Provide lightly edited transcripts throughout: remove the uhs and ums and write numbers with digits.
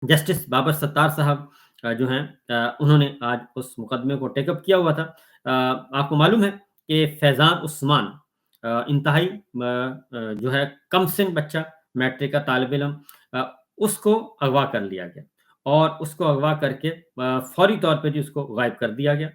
Justice Babar ستار صاحب جو ہیں انہوں نے آج اس مقدمے کو ٹیک اپ کیا ہوا تھا۔ آپ کو معلوم ہے کہ فیضان عثمان انتہائی جو ہے کم سن بچہ، میٹرک کا طالب علم، آ، اس کو اغوا کر لیا گیا اور اس کو اغوا کر کے فوری طور پہ جی اس کو غائب کر دیا گیا،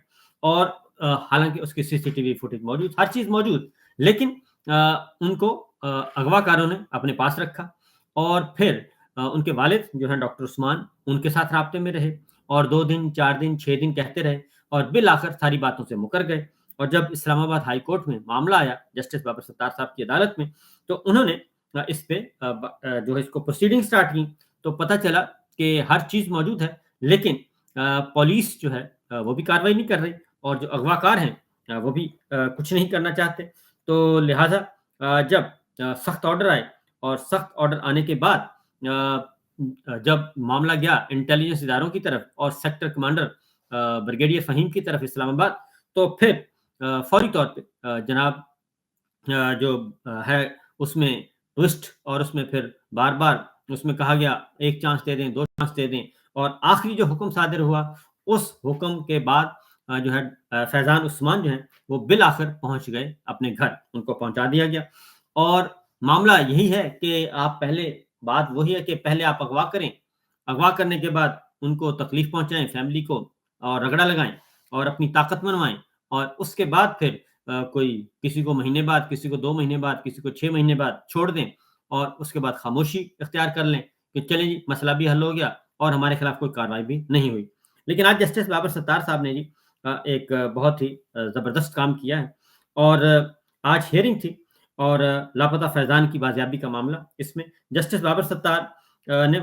اور حالانکہ اس کی سی سی ٹی وی فوٹیج موجود، ہر چیز موجود، لیکن ان کو اغوا کاروں نے اپنے پاس رکھا، اور پھر ان کے والد جو ہیں ڈاکٹر عثمان ان کے ساتھ رابطے میں رہے، اور 2 دن 4 دن 6 دن کہتے رہے، اور بالآخر ساری باتوں سے مکر گئے۔ اور جب اسلام آباد ہائی کورٹ میں معاملہ آیا جسٹس بابر ستار صاحب کی عدالت میں، تو انہوں نے اس پہ جو ہے اس کو پروسیڈنگ سٹارٹ کی، تو پتہ چلا کہ ہر چیز موجود ہے، لیکن پولیس جو ہے وہ بھی کاروائی نہیں کر رہی، اور جو اغوا کار ہیں وہ بھی کچھ نہیں کرنا چاہتے۔ تو لہٰذا جب سخت آرڈر آئے، اور سخت آرڈر آنے کے بعد جب معاملہ گیا انٹیلیجنس اداروں کی طرف اور سیکٹر کمانڈر بریگیڈیئر فہیم کی طرف اسلام آباد، تو پھر فوری طور پہ جناب جو ہے اس میں ٹوسٹ، اور اس میں پھر بار بار اس میں کہا گیا ایک چانس دے دیں، 2 چانس دے دیں، اور آخری جو حکم صادر ہوا اس حکم کے بعد جو ہے فیضان عثمان جو ہیں وہ بالآخر پہنچ گئے اپنے گھر، ان کو پہنچا دیا گیا۔ اور معاملہ یہی ہے کہ آپ پہلے، بات وہی ہے کہ پہلے آپ اغوا کریں، اغوا کرنے کے بعد ان کو تکلیف پہنچائیں، فیملی کو، اور رگڑا لگائیں اور اپنی طاقت منوائیں، اور اس کے بعد پھر کوئی کسی کو مہینے بعد، کسی کو 2 مہینے بعد، کسی کو 6 مہینے بعد چھوڑ دیں، اور اس کے بعد خاموشی اختیار کر لیں کہ چلیں جی مسئلہ بھی حل ہو گیا اور ہمارے خلاف کوئی کارروائی بھی نہیں ہوئی۔ لیکن آج جسٹس بابر ستار صاحب نے جی ایک بہت ہی زبردست کام کیا ہے، اور آج ہیئرنگ تھی، اور لاپتہ فیضان کی بازیابی کا معاملہ، اس میں جسٹس بابر ستار نے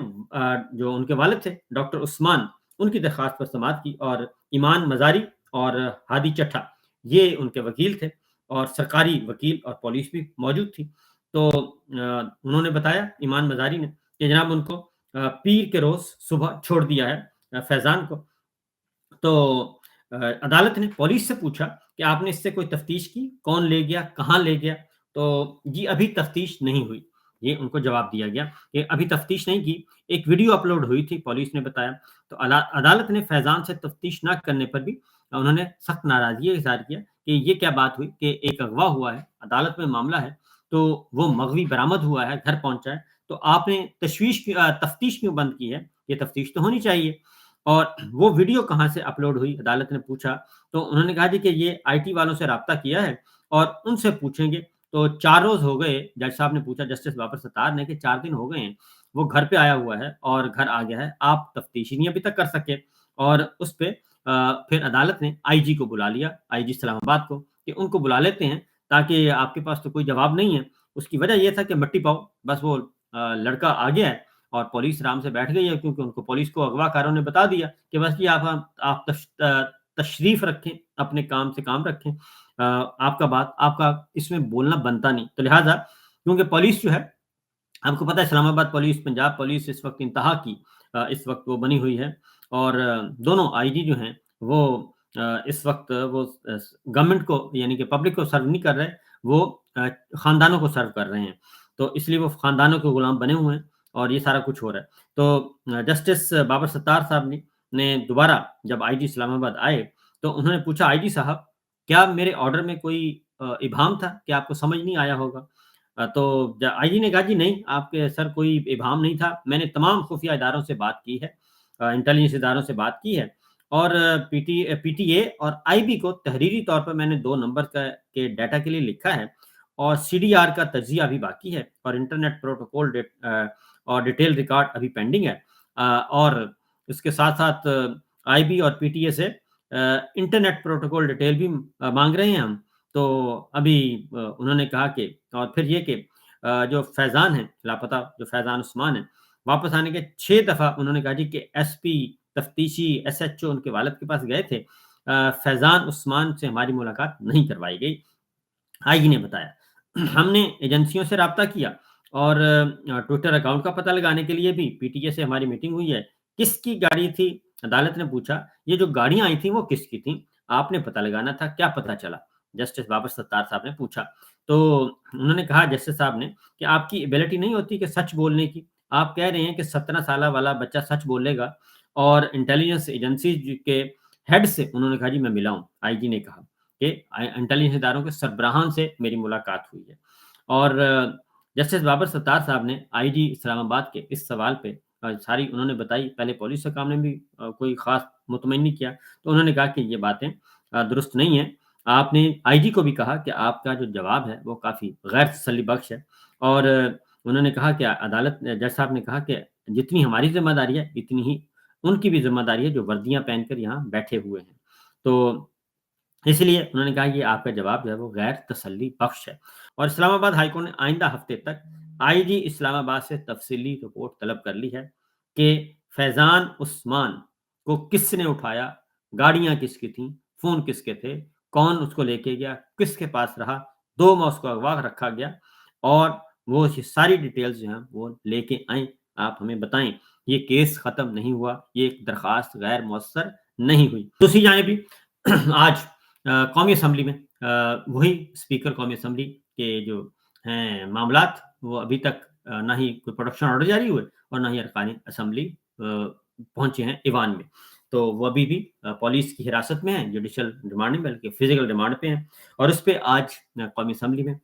جو ان کے والد تھے ڈاکٹر عثمان، ان کی درخواست پر سماعت کی، اور ایمان مزاری اور ہادی چٹھا یہ ان کے وکیل تھے، اور سرکاری وکیل اور پولیس بھی موجود تھی۔ تو انہوں نے بتایا، ایمان مزاری نے، کہ جناب ان کو پیر کے روز صبح چھوڑ دیا ہے فیضان کو۔ تو عدالت نے پولیس سے پوچھا کہ آپ نے اس سے کوئی تفتیش کی، کون لے گیا، کہاں لے گیا؟ تو جی ابھی تفتیش نہیں ہوئی، یہ ان کو جواب دیا گیا کہ ابھی تفتیش نہیں کی، ایک ویڈیو اپلوڈ ہوئی تھی، پولیس نے بتایا۔ تو عدالت نے فیضان سے تفتیش نہ کرنے پر بھی انہوں نے سخت ناراضگی اظہار کیا کہ یہ کیا بات ہوئی کہ ایک اغوا ہوا ہے، عدالت میں معاملہ ہے، تو وہ مغوی برآمد ہوا ہے، گھر پہنچا ہے، تو آپ نے تفتیش کیوں بند کی ہے؟ یہ تفتیش تو ہونی چاہیے۔ اور وہ ویڈیو کہاں سے اپلوڈ ہوئی، عدالت نے پوچھا، تو انہوں نے کہا جی کہ یہ آئی ٹی والوں سے رابطہ کیا ہے اور ان سے پوچھیں گے۔ تو 4 روز ہو گئے، جج صاحب نے پوچھا جسٹس بابر ستار نے، کہ 4 دن ہو گئے ہیں وہ گھر پہ آیا ہوا ہے اور گھر آ گیا ہے، آپ تفتیش ہی نہیں ابھی تک کر سکے۔ اور اس پہ پھر عدالت نے آئی جی کو بلا لیا، آئی جی اسلام آباد کو، کہ ان کو بلا لیتے ہیں تاکہ آپ کے پاس تو کوئی جواب نہیں ہے۔ اس کی وجہ یہ تھا کہ مٹی پاؤ، بس وہ لڑکا آ گیا ہے اور پولیس آرام سے بیٹھ گئی ہے، کیونکہ ان کو پولیس کو اغوا کاروں نے بتا دیا کہ بس یہ آپ تشریف رکھیں، اپنے کام سے کام رکھیں، آپ کا اس میں بولنا بنتا نہیں۔ تو لہٰذا کیونکہ پولیس جو ہے، آپ کو پتہ ہے اسلام آباد پولیس، پنجاب پولیس اس وقت انتہا کی اس وقت وہ بنی ہوئی ہے، اور دونوں آئی جی جو ہیں وہ اس وقت وہ گورنمنٹ کو یعنی کہ پبلک کو سرو نہیں کر رہے، وہ خاندانوں کو سرو کر رہے ہیں، تو اس لیے وہ خاندانوں کے غلام بنے ہوئے ہیں، اور یہ سارا کچھ ہو رہا ہے۔ تو جسٹس بابر ستار صاحب نے دوبارہ جب آئی جی اسلام آباد آئے، تو انہوں نے پوچھا آئی جی صاحب کیا میرے آرڈر میں کوئی ابہام تھا کہ آپ کو سمجھ نہیں آیا ہوگا؟ تو آئی جی نے کہا جی نہیں، آپ کے سر کوئی ابہام نہیں تھا، میں نے تمام خفیہ اداروں سے بات کی ہے، انٹیلیجنس اداروں سے بات کی ہے، اور پی ٹی اے اور آئی بی کو تحریری طور پر میں نے 2 نمبر کے ڈیٹا کے لیے لکھا ہے، اور سی ڈی آر کا تجزیہ ابھی باقی ہے، اور انٹرنیٹ پروٹوکول اور ڈیٹیل ریکارڈ ابھی پینڈنگ ہے، اور اس کے ساتھ ساتھ آئی بی اور پی ٹی اے سے انٹرنیٹ پروٹوکول ڈیٹیل بھی مانگ رہے ہیں ہم۔ تو ابھی انہوں نے کہا کہ، اور پھر یہ کہ جو فیضان ہیں لاپتہ، جو فیضان عثمان ہیں، واپس آنے کے 6 دفعہ انہوں نے کہا جی کہ ایس پی، تفتیشی، ایس ایچ او ان کے والد کے پاس گئے تھے، فیضان عثمان سے ہماری ملاقات نہیں کروائی گئی۔ آئی جی نے بتایا ہم نے ایجنسیوں سے رابطہ کیا، اور ٹویٹر اکاؤنٹ کا پتہ لگانے کے لیے بھی پی ٹی اے سے ہماری میٹنگ ہوئی ہے۔ کس کی گاڑی تھی؟ عدالت نے پوچھا یہ جو گاڑیاں آئی تھیں وہ کس کی تھیں؟ آپ نے پتہ لگانا تھا، کیا پتہ چلا؟ جسٹس بابر ستار صاحب نے پوچھا۔ تو انہوں نے کہا جسٹس صاحب نے کہ آپ کی ایبلٹی نہیں ہوتی کہ سچ بولنے کی، آپ کہہ رہے ہیں کہ 17 سالہ والا بچہ سچ بولے گا، اور انٹیلیجنس ایجنسی کے ہیڈ سے انہوں نے کہا جی میں ملا ہوں، آئی جی نے کہا کہ انٹیلیجنس اداروں کے سربراہان سے میری ملاقات ہوئی ہے۔ اور جسٹس بابر ستار صاحب نے آئی جی اسلام آباد کے اس سوال پہ ساری انہوں نے بتائی، پہلے پولیس حکام نے بھی کوئی خاص مطمئن نہیں کیا، تو انہوں نے کہا کہ یہ باتیں درست نہیں ہیں۔ آپ نے آئی جی کو بھی کہا کہ آپ کا جو جواب ہے وہ کافی غیر تسلی بخش ہے، اور انہوں نے کہا کہ عدالت جج صاحب نے کہا کہ جتنی ہماری ذمہ داری ہے اتنی ہی ان کی بھی ذمہ داری ہے جو وردیاں پہن کر یہاں بیٹھے ہوئے ہیں۔ تو اس لیے انہوں نے کہا یہ آپ کا جواب جو ہے وہ غیر تسلی بخش ہے، اور اسلام آباد ہائی کورٹ نے آئندہ ہفتے تک آئی جی اسلام آباد سے تفصیلی رپورٹ طلب کر لی ہے کہ فیضان عثمان کو کس نے اٹھایا، گاڑیاں کس کی تھیں، فون کس کے تھے، کون اس کو لے کے گیا، کس کے پاس رہا، 2 ماہ اس کو اغوا رکھا گیا، اور وہ یہ ساری ڈیٹیلز جو ہیں وہ لے کے آئیں، آپ ہمیں بتائیں۔ یہ کیس ختم نہیں ہوا، یہ ایک درخواست غیر مؤثر نہیں ہوئی۔ دوسری جانب بھی آج قومی اسمبلی میں وہی اسپیکر قومی اسمبلی کے جو ہیں معاملات، وہ ابھی تک نہ ہی کوئی پروڈکشن آرڈر جاری ہوئے اور نہ ہی ارکان اسمبلی پہنچے ہیں ایوان میں، تو وہ ابھی بھی پولیس کی حراست میں ہیں، جوڈیشل ریمانڈ میں بلکہ فزیکل ریمانڈ پہ ہیں، اور اس پہ آج قومی اسمبلی میں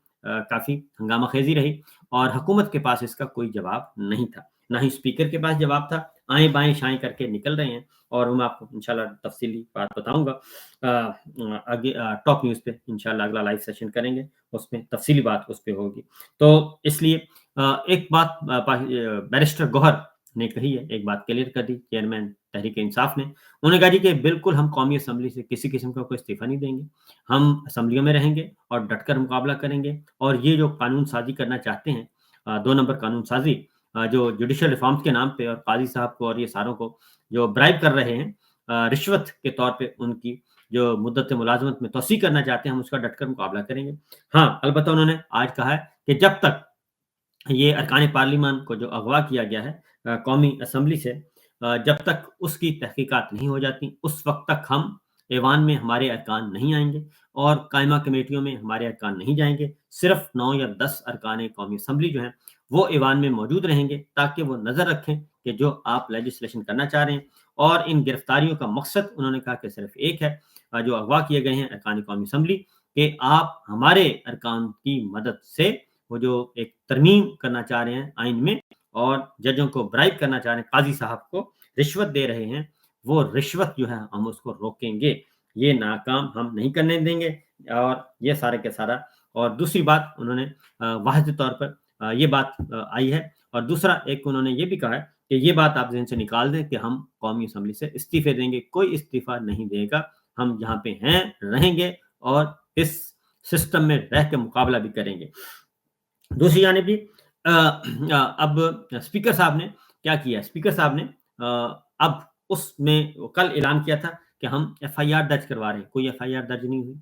کافی ہنگامہ خیزی رہی، اور حکومت کے پاس اس کا کوئی جواب نہیں تھا، نہ ہی اسپیکر کے پاس جواب تھا، آئیں بائیں شائیں کر کے نکل رہے ہیں، اور میں آپ کو انشاءاللہ تفصیلی بات بتاؤں گا آگے ٹاپ نیوز پہ انشاءاللہ اگلا لائیو سیشن کریں گے، اس میں تفصیلی بات اس پہ ہوگی۔ تو اس لیے ایک بات بیرسٹر گوہر نے کہی ہے، ایک بات کلیئر کر دی چیئرمین تحریک انصاف نے، انہوں نے کہا جی کہ بالکل ہم قومی اسمبلی سے کسی قسم کا کوئی استعفیٰ نہیں دیں گے، ہم اسمبلیوں میں رہیں گے اور ڈٹ کر مقابلہ کریں گے، اور یہ جو قانون سازی کرنا چاہتے ہیں 2 نمبر قانون سازی جو جوڈیشل ریفارمز کے نام پہ اور قاضی صاحب کو اور یہ ساروں کو جو برائب کر رہے ہیں رشوت کے طور پہ، ان کی جو مدت ملازمت میں توسیع کرنا چاہتے ہیں، ہم اس کا ڈٹ کر مقابلہ کریں گے۔ ہاں البتہ انہوں نے آج کہا ہے کہ جب تک یہ ارکان پارلیمان کو جو اغوا کیا گیا ہے قومی اسمبلی سے، جب تک اس کی تحقیقات نہیں ہو جاتی اس وقت تک ہم ایوان میں ہمارے ارکان نہیں آئیں گے، اور قائمہ کمیٹیوں میں ہمارے ارکان نہیں جائیں گے، صرف 9 یا 10 ارکان قومی اسمبلی جو ہیں وہ ایوان میں موجود رہیں گے، تاکہ وہ نظر رکھیں کہ جو آپ لیجسلیشن کرنا چاہ رہے ہیں، اور ان گرفتاریوں کا مقصد انہوں نے کہا کہ صرف ایک ہے، جو اغوا کیے گئے ہیں ارکان قومی اسمبلی، کہ آپ ہمارے ارکان کی مدد سے وہ جو ایک ترمیم کرنا چاہ رہے ہیں آئین میں، اور ججوں کو برائب کرنا چاہ رہے ہیں، قاضی صاحب کو رشوت دے رہے ہیں، وہ رشوت جو ہے ہم اس کو روکیں گے، یہ ناکام ہم نہیں کرنے دیں گے، اور یہ سارے کے سارا۔ اور دوسری بات انہوں نے واضح طور پر یہ بات آئی ہے، اور دوسرا ایک انہوں نے یہ بھی کہا ہے کہ یہ بات آپ ذہن سے نکال دیں کہ ہم قومی اسمبلی سے استعفے دیں گے، کوئی استعفیٰ نہیں دے گا، ہم جہاں پہ ہیں رہیں گے، اور اس سسٹم میں رہ کے مقابلہ بھی کریں گے۔ دوسری جانب بھی اب اسپیکر صاحب نے کیا کیا، اسپیکر صاحب نے اب اس میں کل اعلان کیا تھا کہ ہم ایف آئی آر درج کروا رہے ہیں، کوئی ایف آئی آر درج نہیں ہوئی،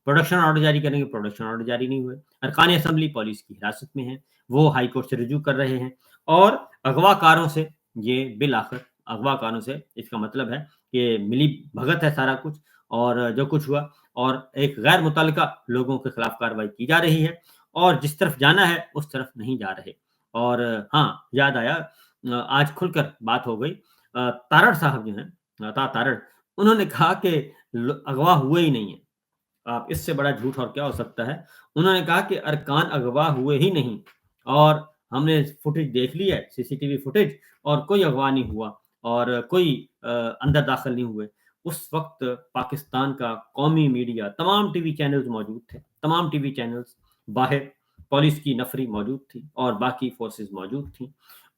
پروڈکشن آرڈر جاری کریں گے، پروڈکشن آرڈر جاری نہیں ہوئے، ارکان اسمبلی پولیس کی حراست میں ہیں، وہ ہائی کورٹ سے رجوع کر رہے ہیں، اور اغوا کاروں سے یہ بالآخر اغوا کاروں سے اس کا مطلب ہے کہ ملی بھگت ہے سارا کچھ، اور جو کچھ ہوا، اور ایک غیر متعلقہ لوگوں کے خلاف کارروائی کی جا رہی ہے، اور جس طرف جانا ہے اس طرف نہیں جا رہے۔ اور ہاں یاد آیا آج کھل کر بات ہو گئی، تارڑ صاحب جو ہیں عطا تارڑ، انہوں نے کہا کہ اغوا ہوئے ہی نہیں ہیں، آپ اس سے بڑا جھوٹ اور کیا ہو سکتا ہے، انہوں نے کہا کہ ارکان اغوا ہوئے ہی نہیں، اور ہم نے فوٹیج دیکھ لی ہے، سی سی ٹی وی فوٹیج، اور کوئی اغوا نہیں ہوا، اور کوئی اندر داخل نہیں ہوئے۔ اس وقت پاکستان کا قومی میڈیا، تمام ٹی وی چینلز موجود تھے، تمام ٹی وی چینلز، باہر پولیس کی نفری موجود تھی اور باقی فورسز موجود تھیں،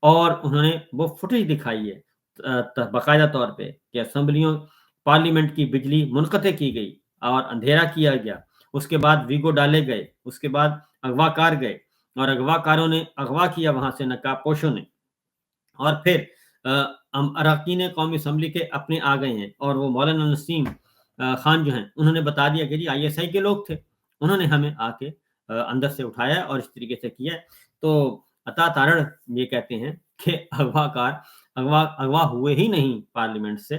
اور انہوں نے وہ فوٹیج دکھائی ہے باقاعدہ طور پہ کہ اسمبلیوں پارلیمنٹ کی بجلی منقطع کی گئی اور اندھیرا کیا گیا، اس کے بعد ویگو ڈالے گئے، اس کے بعد اغوا کار گئے، اور اغوا کاروں نے اغوا کیا وہاں سے نقاب پوشوں نے، اور پھر اراکین قومی اسمبلی کے اپنے آ گئے ہیں، اور وہ مولانا نسیم خان جو ہیں انہوں نے بتا دیا کہ جی آئی ایس آئی کے لوگ تھے، انہوں نے ہمیں آ کے اندر سے اٹھایا اور اس طریقے سے کیا۔ تو عطا تارڑ یہ کہتے ہیں کہ اغوا کار اغوا ہوئے ہی نہیں پارلیمنٹ سے،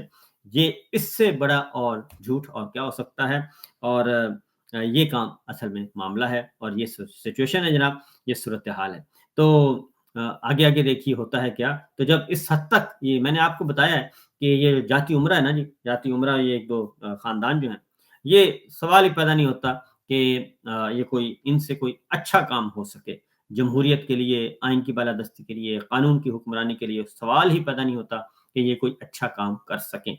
یہ اس سے بڑا اور جھوٹ اور کیا ہو سکتا ہے، اور یہ کام اصل میں معاملہ ہے، اور یہ سچویشن ہے جناب، یہ صورتحال ہے۔ تو آگے آگے دیکھیے ہوتا ہے کیا، تو جب اس حد تک یہ میں نے آپ کو بتایا ہے کہ یہ جاتی امرا ہے نا جی، جاتی امرا یہ ایک دو خاندان جو ہیں، یہ سوال ہی پیدا نہیں ہوتا کہ یہ کوئی ان سے کوئی اچھا کام ہو سکے۔ جمہوریت کے لیے، آئین کی بالادستی کے لیے، قانون کی حکمرانی کے لیے سوال ہی پیدا نہیں ہوتا کہ یہ کوئی اچھا کام کر سکیں۔